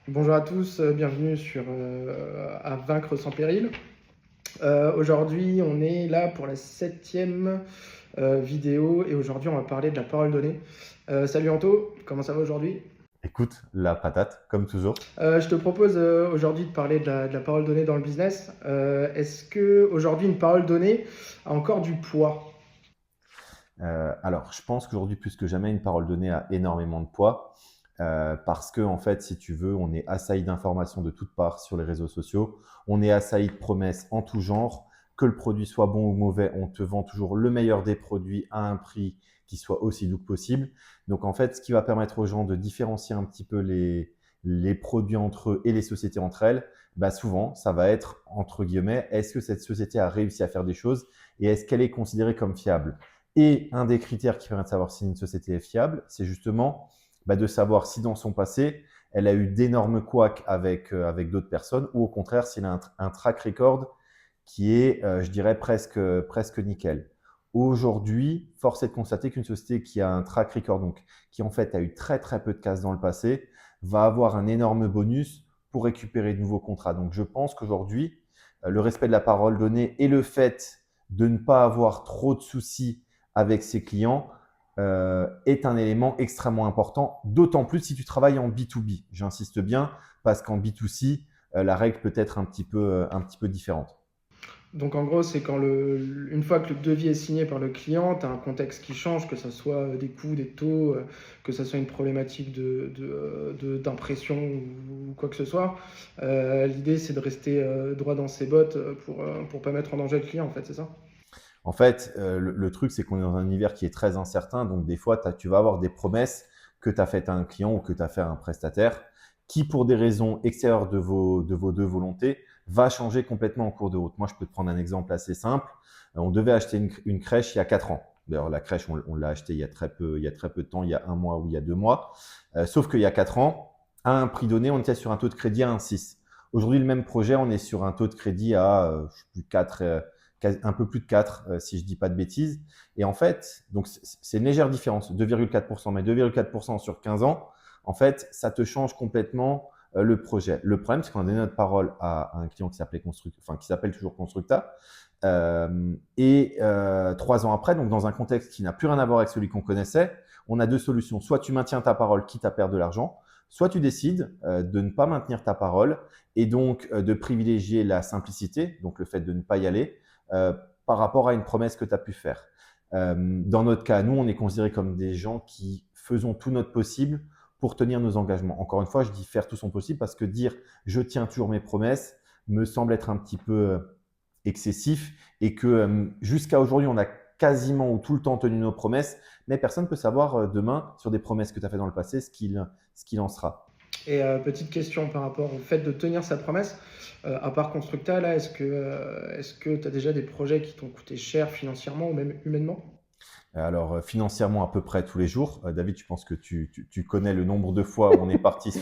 Bonjour à tous, bienvenue sur À vaincre sans péril. Aujourd'hui, on est là pour la septième vidéo et aujourd'hui, on va parler de la parole donnée. Salut Anto, comment ça va aujourd'hui? Écoute, la patate, comme toujours. Je te propose aujourd'hui de parler de la parole donnée dans le business. Est-ce que aujourd'hui une parole donnée a encore du poids? Alors, je pense qu'aujourd'hui, plus que jamais, une parole donnée a énormément de poids parce que, en fait, si tu veux, on est assailli d'informations de toutes parts sur les réseaux sociaux. On est assailli de promesses en tout genre. Que le produit soit bon ou mauvais, on te vend toujours le meilleur des produits à un prix qui soit aussi doux que possible. Donc, en fait, ce qui va permettre aux gens de différencier un petit peu les produits entre eux et les sociétés entre elles, bah souvent, ça va être, entre guillemets, est-ce que cette société a réussi à faire des choses et est-ce qu'elle est considérée comme fiable? Et un des critères qui permet de savoir si une société est fiable, c'est justement de savoir si dans son passé, elle a eu d'énormes couacs avec d'autres personnes ou au contraire, s'il a un track record qui est, je dirais, presque nickel. Aujourd'hui, force est de constater qu'une société qui a un track record, donc qui en fait a eu très très peu de casse dans le passé, va avoir un énorme bonus pour récupérer de nouveaux contrats. Donc je pense qu'aujourd'hui, le respect de la parole donnée et le fait de ne pas avoir trop de soucis avec ses clients est un élément extrêmement important, d'autant plus si tu travailles en B2B. J'insiste bien parce qu'en B2C, la règle peut être un petit peu différente. Donc en gros, c'est quand une fois que le devis est signé par le client, tu as un contexte qui change, que ce soit des coûts, des taux, que ce soit une problématique d'impression ou quoi que ce soit. L'idée, c'est de rester droit dans ses bottes pour pas mettre en danger le client, en fait, c'est ça? En fait, le truc, c'est qu'on est dans un univers qui est très incertain. Donc, des fois, tu vas avoir des promesses que tu as faites à un client ou que tu as fait à un prestataire qui, pour des raisons extérieures de vos deux volontés, va changer complètement en cours de route. Moi, je peux te prendre un exemple assez simple. On devait acheter une crèche il y a 4 ans. D'ailleurs, la crèche, on l'a achetée il y a très peu de temps, il y a un mois ou il y a 2 mois. Sauf qu'il y a 4 ans, à un prix donné, on était sur un taux de crédit à 1,6. Aujourd'hui, le même projet, on est sur un taux de crédit à je sais plus, 4, un peu plus de 4, si je dis pas de bêtises. Et en fait, donc c'est une légère différence, 2,4%, mais 2,4% sur 15 ans, en fait, ça te change complètement le projet. Le problème, c'est qu'on a donné notre parole à un client qui s'appelait enfin, qui s'appelle toujours Constructa. 3 ans après, donc dans un contexte qui n'a plus rien à voir avec celui qu'on connaissait, on a deux solutions. Soit tu maintiens ta parole, quitte à perdre de l'argent, soit tu décides de ne pas maintenir ta parole et donc de privilégier la simplicité, donc le fait de ne pas y aller, euh, par rapport à une promesse que tu as pu faire. Dans notre cas, nous, on est considérés comme des gens qui faisons tout notre possible pour tenir nos engagements. Encore une fois, je dis faire tout son possible parce que dire je tiens toujours mes promesses me semble être un petit peu excessif et que jusqu'à aujourd'hui, on a quasiment ou tout le temps tenu nos promesses, mais personne ne peut savoir demain sur des promesses que tu as fait dans le passé ce qu'il en sera. Et petite question par rapport au fait de tenir sa promesse, à part Constructa, là, est-ce que tu as déjà des projets qui t'ont coûté cher financièrement ou même humainement? Alors, financièrement, à peu près tous les jours. David, je pense que tu connais le nombre de fois où on est parti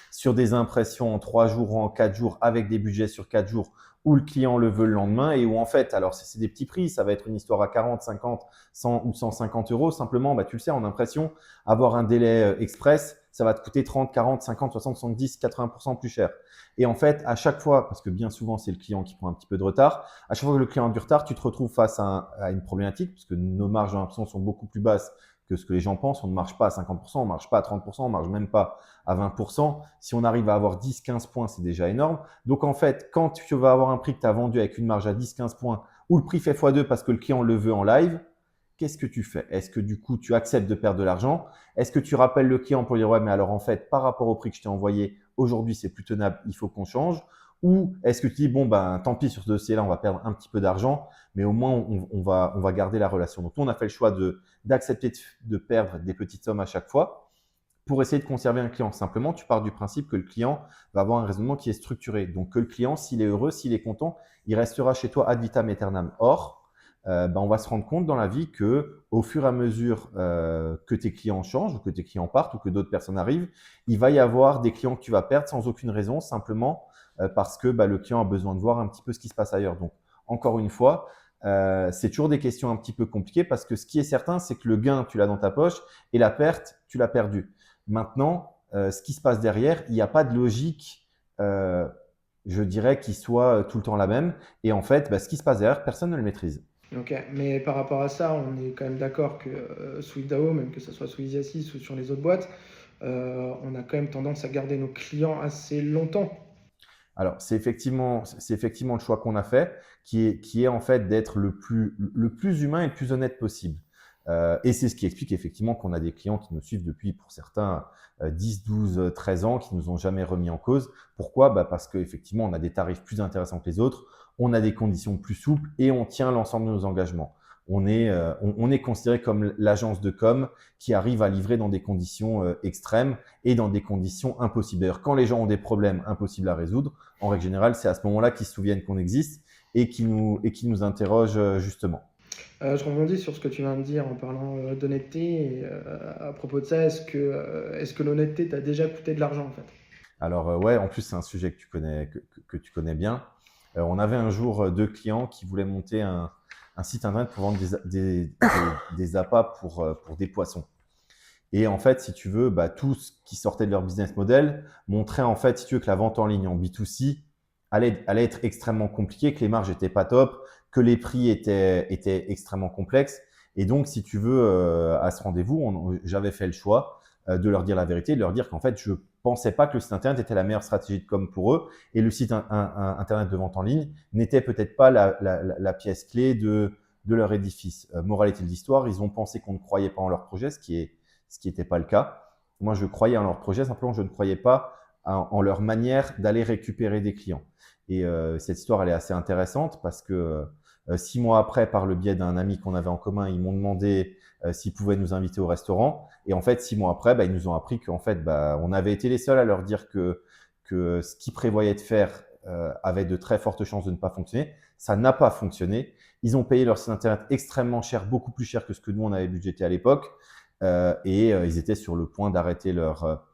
sur des impressions en 3 jours ou en 4 jours avec des budgets sur 4 jours où le client le veut le lendemain et où en fait, alors c'est des petits prix, ça va être une histoire à 40, 50, 100 ou 150 euros. Simplement, tu le sais, en impression, avoir un délai express, ça va te coûter 30, 40, 50, 60, 70, 80% plus cher. Et en fait, à chaque fois, parce que bien souvent, c'est le client qui prend un petit peu de retard, à chaque fois que le client a du retard, tu te retrouves face à une problématique, puisque nos marges d'impression sont beaucoup plus basses que ce que les gens pensent. On ne marche pas à 50%, on ne marche pas à 30%, on ne marche même pas à 20%. Si on arrive à avoir 10-15 points, c'est déjà énorme. Donc en fait, quand tu vas avoir un prix que tu as vendu avec une marge à 10-15 points, où le prix fait x2 parce que le client le veut en live, qu'est-ce que tu fais? Est-ce que du coup, tu acceptes de perdre de l'argent? Est-ce que tu rappelles le client pour lui dire, ouais, mais alors en fait, par rapport au prix que je t'ai envoyé, aujourd'hui, c'est plus tenable, il faut qu'on change? Ou est-ce que tu dis, bon, ben, tant pis sur ce dossier-là, on va perdre un petit peu d'argent, mais au moins, on va garder la relation. Donc, nous, on a fait le choix d'accepter de perdre des petites sommes à chaque fois pour essayer de conserver un client. Simplement, tu pars du principe que le client va avoir un raisonnement qui est structuré. Donc, que le client, s'il est heureux, s'il est content, il restera chez toi ad vitam aeternam. Or, on va se rendre compte dans la vie que, au fur et à mesure que tes clients changent, ou que tes clients partent, ou que d'autres personnes arrivent, il va y avoir des clients que tu vas perdre sans aucune raison, simplement parce que le client a besoin de voir un petit peu ce qui se passe ailleurs. Donc, encore une fois, c'est toujours des questions un petit peu compliquées parce que ce qui est certain, c'est que le gain, tu l'as dans ta poche et la perte, tu l'as perdu. Maintenant, ce qui se passe derrière, il n'y a pas de logique, je dirais, qui soit tout le temps la même. Et en fait, ce qui se passe derrière, personne ne le maîtrise. Ok, mais par rapport à ça, on est quand même d'accord que SwiftDAO, même que ce soit sous Easy ou sur les autres boîtes, on a quand même tendance à garder nos clients assez longtemps. Alors, c'est effectivement le choix qu'on a fait, qui est en fait d'être le plus humain et le plus honnête possible. Et c'est ce qui explique effectivement qu'on a des clients qui nous suivent depuis, pour certains, 10, 12, 13 ans, qui nous ont jamais remis en cause. Pourquoi? Parce qu'effectivement, on a des tarifs plus intéressants que les autres, on a des conditions plus souples et on tient l'ensemble de nos engagements. On est considéré comme l'agence de com qui arrive à livrer dans des conditions extrêmes et dans des conditions impossibles. D'ailleurs, quand les gens ont des problèmes impossibles à résoudre, en règle générale, c'est à ce moment-là qu'ils se souviennent qu'on existe et qui nous interrogent justement. Je rebondis sur ce que tu viens de dire en parlant d'honnêteté. Et, à propos de ça, est-ce que l'honnêteté t'a déjà coûté de l'argent en fait? Alors ouais, en plus c'est un sujet que tu connais bien. On avait un jour deux clients qui voulaient monter un site internet pour vendre des appâts pour des poissons. Et en fait, si tu veux, tout ce qui sortait de leur business model montrait en fait, si tu veux, que la vente en ligne en B2C allait être extrêmement compliquée, que les marges étaient pas top, que les prix étaient extrêmement complexes. Et donc, si tu veux, à ce rendez-vous, j'avais fait le choix de leur dire la vérité, de leur dire qu'en fait, je pensais pas que le site internet était la meilleure stratégie de com pour eux, et le site internet de vente en ligne n'était peut-être pas la pièce clé de leur édifice. Moralité de l'histoire, ils ont pensé qu'on ne croyait pas en leur projet, ce qui n'était pas le cas. Moi, je croyais en leur projet, simplement je ne croyais pas en leur manière d'aller récupérer des clients. Et cette histoire, elle est assez intéressante parce que 6 mois après, par le biais d'un ami qu'on avait en commun, ils m'ont demandé s'ils pouvaient nous inviter au restaurant. Et en fait, 6 mois après, ils nous ont appris qu'en fait, on avait été les seuls à leur dire que ce qu'ils prévoyaient de faire avait de très fortes chances de ne pas fonctionner. Ça n'a pas fonctionné. Ils ont payé leur site internet extrêmement cher, beaucoup plus cher que ce que nous, on avait budgété à l'époque. Et ils étaient sur le point d'arrêter leur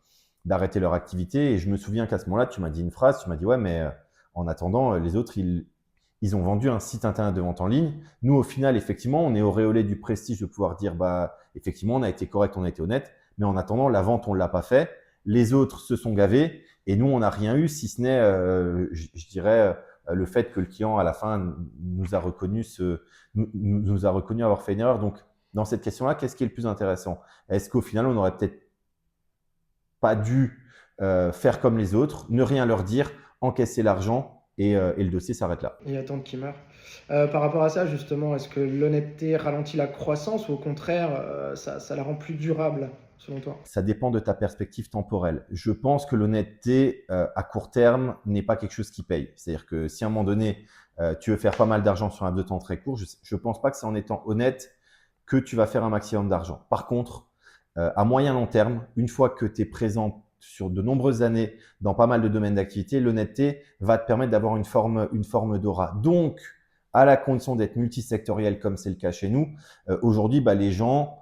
activité. Et je me souviens qu'à ce moment-là, tu m'as dit une phrase, tu m'as dit, ouais, mais en attendant, les autres, ils ont vendu un site internet de vente en ligne. Nous, au final, effectivement, on est auréolé du prestige de pouvoir dire, effectivement, on a été correct, on a été honnête, mais en attendant, la vente, on ne l'a pas fait. Les autres se sont gavés et nous, on n'a rien eu, si ce n'est, je dirais, le fait que le client, à la fin, nous a reconnu avoir fait une erreur. Donc, dans cette question-là, qu'est-ce qui est le plus intéressant? Est-ce qu'au final, on n'aurait peut-être pas dû faire comme les autres, ne rien leur dire, encaisser l'argent et le dossier s'arrête là? Et attendre qu'il meure. Par rapport à ça, justement, est-ce que l'honnêteté ralentit la croissance ou au contraire, ça la rend plus durable, selon toi? Ça dépend de ta perspective temporelle. Je pense que l'honnêteté à court terme n'est pas quelque chose qui paye. C'est-à-dire que si à un moment donné, tu veux faire pas mal d'argent sur un laps de temps très court, je ne pense pas que c'est en étant honnête que tu vas faire un maximum d'argent. Par contre, à moyen long terme, une fois que tu es présent sur de nombreuses années dans pas mal de domaines d'activité, l'honnêteté va te permettre d'avoir une forme d'aura. Donc, à la condition d'être multisectoriel comme c'est le cas chez nous, aujourd'hui, les gens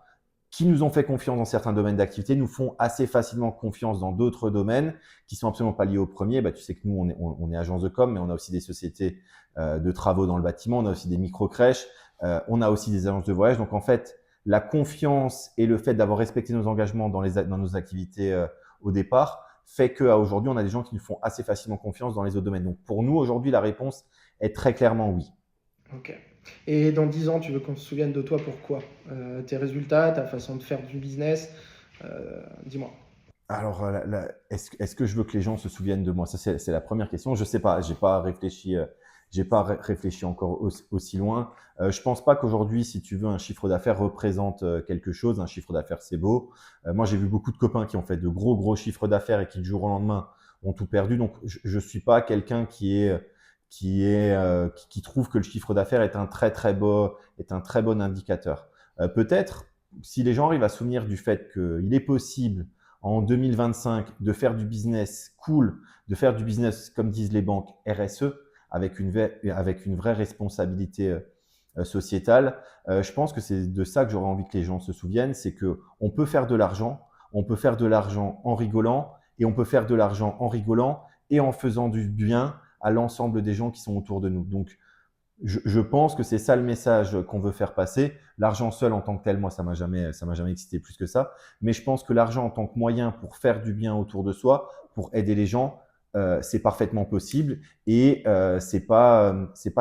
qui nous ont fait confiance dans certains domaines d'activité nous font assez facilement confiance dans d'autres domaines qui sont absolument pas liés au premier. Tu sais que nous, on est agence de com, mais on a aussi des sociétés de travaux dans le bâtiment, on a aussi des micro-crèches, on a aussi des agences de voyage. Donc, en fait, la confiance et le fait d'avoir respecté nos engagements dans nos activités au départ fait qu'à aujourd'hui, on a des gens qui nous font assez facilement confiance dans les autres domaines. Donc, pour nous, aujourd'hui, la réponse est très clairement oui. Ok. Et dans 10 ans, tu veux qu'on se souvienne de toi pourquoi? Tes résultats, ta façon de faire du business, dis-moi. Alors, est-ce que je veux que les gens se souviennent de moi? Ça, c'est la première question. Je sais pas, j'ai pas réfléchi encore aussi loin. Je pense pas qu'aujourd'hui, si tu veux, un chiffre d'affaires représente quelque chose. Un chiffre d'affaires, c'est beau. Moi, j'ai vu beaucoup de copains qui ont fait de gros chiffres d'affaires et qui, du jour au lendemain, ont tout perdu. Donc, je suis pas quelqu'un qui trouve que le chiffre d'affaires est un très bon indicateur. Peut-être, si les gens arrivent à se souvenir du fait qu'il est possible en 2025 de faire du business cool, de faire du business, comme disent les banques, RSE, avec une vraie responsabilité sociétale, je pense que c'est de ça que j'aurais envie que les gens se souviennent, c'est qu'on peut faire de l'argent, on peut faire de l'argent en rigolant, et on peut faire de l'argent en rigolant et en faisant du bien à l'ensemble des gens qui sont autour de nous. Donc, Je pense que c'est ça le message qu'on veut faire passer. L'argent seul en tant que tel, moi, ça m'a jamais excité plus que ça. Mais je pense que l'argent en tant que moyen pour faire du bien autour de soi, pour aider les gens, c'est parfaitement possible et c'est pas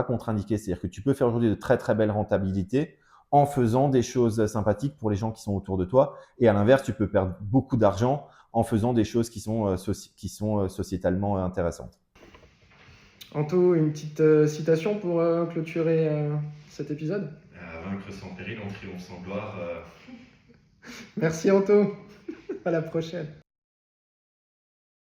contre-indiqué. C'est-à-dire que tu peux faire aujourd'hui de très très belles rentabilités en faisant des choses sympathiques pour les gens qui sont autour de toi. Et à l'inverse, tu peux perdre beaucoup d'argent en faisant des choses qui sont sociétalement intéressantes. Anto, une petite citation pour clôturer cet épisode. Vaincre sans péril, on triomphe sans gloire. Merci Anto, à la prochaine.